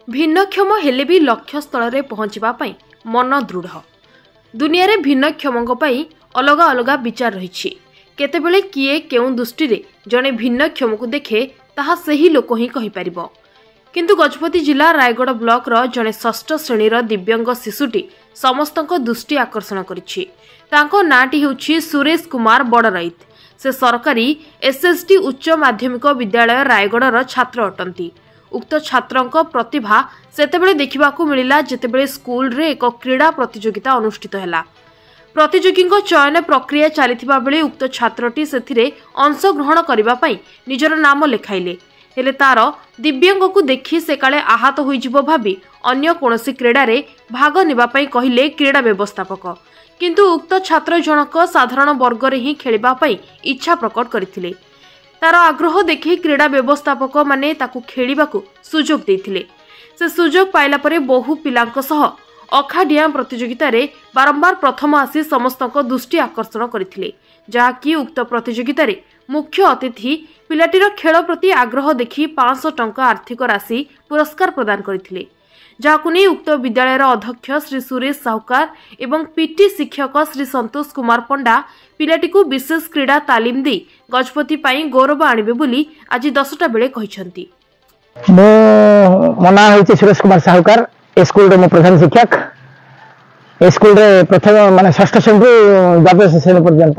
भिन्नक्षम हेले भी लक्ष्य स्थल में पहुंचवा मन दृढ़। दुनिया रे भिन्नक्षमों अलग अलग विचार रही। केतेबेले किए केउं दृष्टि रे जने भिन्नक्षम को देखे ताहा सही लोक ही कहि परिबो। किंतु गजपति जिला रायगढ़ ब्लॉक रो जने षष्ठ श्रेणीर दिव्यांग शिशुटी समस्तक दृष्टि आकर्षण करिछि। तांको नाटी हेउछि सुरेश कुमार बड़राइत। से सरकारी एसएसटी उच्च माध्यमिक विद्यालय रायगढ़ छात्र अटंती। उक्त छात्रंक प्रतिभा सेतेबेले देखिबाकू मिलिला जेतेबेले स्कूल रे एक क्रीड़ा प्रतियोगिता अनुष्ठित हैला। प्रतियोगी चयन प्रक्रिया चलीथिबा बेले उक्त छात्रटी सेथिरे अंशग्रहण करिबा पई निजर नाम लेखाइले। हेले तार दिव्यांग को देखि से काले आहत होइजिबो भाबी अन्य कोनोसी क्रीड़ा रे भाग नेबा पई कहिले क्रीड़ा व्यवस्थापक। किंतु उक्त छात्र जनक साधारण वर्ग रे ही खेलिबा पई इच्छा प्रकट करथिले। तार आग्रह देखि क्रीड़ा व्यवस्थापक माने ताकू खेलिबाकू सुजोग देथिले। से सुजोग पाइला परे बहु पिलांक सह अखाडिया प्रतियोगिता रे बारंबार प्रथम आसी समस्तक दृष्टि आकर्षण करथिले। जहाँकि उक्त प्रतियोगिता रे मुख्य अतिथि पिलाटीर खेल प्रति आग्रह देखि 500 टंका आर्थिक राशि पुरस्कार प्रदान करथिले। जहाकू नहीं उक्त विद्यालयर अध्यक्ष श्री सुरेश साहुकार एवं पीटी शिक्षक श्री संतोष कुमार पंडा पिलाटी को विशेष क्रीड़ा तालीम दी गजपति पाई गौरव आनिबे बोली आज 10टा बेले कहिसंती। मो नाम होइछि सुरेश कुमार साहुकार। स्कूल रे मो प्रधान शिक्षक। स्कूल रे प्रथम माने षष्ठ श्रेणी द्वादश श्रेणी पर्यंत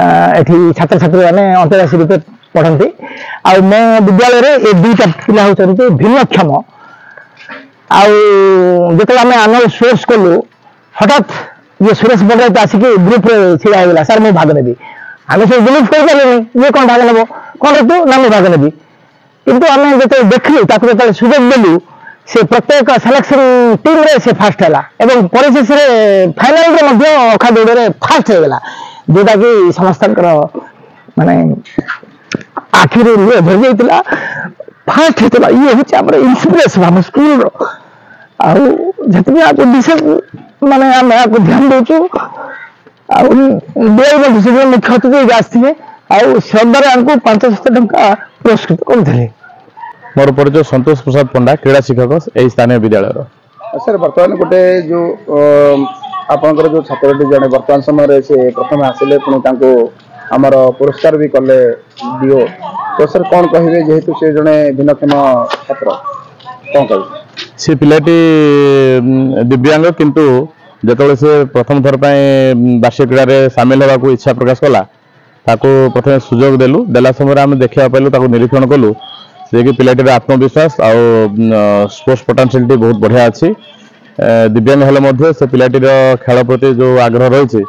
एठी छात्र छात्री माने अंतराशी रूपे पढ़ंती। आ मो विद्यालय रे ए दुईटा पिला होचंती भिन्नक्षम। जो आम आनुअल स्पोर्ट्स कलु हठात ये सुरेश बड़राइत आसिक ग्रुप छिड़ा होगा सर मुझे भाग नेबी। आम सब बिलीव कर ये कौन भाग नेब कौन तू ना मुझे भाग नेबी। किंतु आम जो देखलु जो सुजोग देलु से प्रत्येक सिलेक्शन टीम रे से फास्ट है परिशेष फाइनाल अखा दौड़ में फास्ट होगा जोटा कि समस्त माने आखिर भरी जाता फास्ट होता। ये हूँ इन्स्पिरेसन आम स्कूल विशेष माने आम ध्यान देचु मुख्य अतिथि आसते श्रद्धार आमको 500 टंका पुरस्कृत करते। मोर परिचय संतोष प्रसाद पंडा क्रीड़ा शिक्षक यही स्थानीय विद्यालय। सर बर्तमान गोटे जो आपंकर जो छात्रटी जड़े बर्तमान समय से प्रथम आसिले पुणी आमर पुरस्कार भी कले दियो तो सर कौन कहे जेहेतु से जड़े भिन्नक्षम छात्र कौन कह से पिलाटी दिव्यांग किंतु जो से प्रथम थर वार्षिक क्रीड़ा सामिल होगा इच्छा प्रकाश कला प्रथम सुजोग देलु देला समय आम देखा पाइलु निरीक्षण कलु से कि पिलाटीर आत्मविश्वास आ स्पोर्ट्स पोटेंशियलिटी बहुत बढ़िया अच्छी। दिव्यांग हेले से पिलाटीर खेल प्रति जो आग्रह रही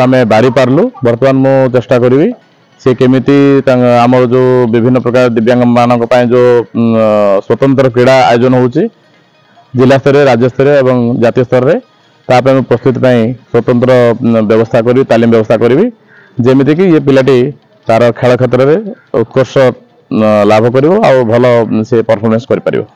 आम बारी पार्लु। बर्तमान मु चेष्टा करी से केमिति आमर जो विभिन्न प्रकार दिव्यांग मानक जो स्वतंत्र क्रीड़ा आयोजन होची जिला स्तर राज्य स्तर एवं जातीय स्तर में ताप प्रस्तुति स्वतंत्र व्यवस्था करी तालीम व्यवस्था करी जेमिति कि ये पिलाटी तार खेल क्षेत्र में उत्कर्ष लाभ करिवो आ भल से परफॉर्मेंस करि परिवो।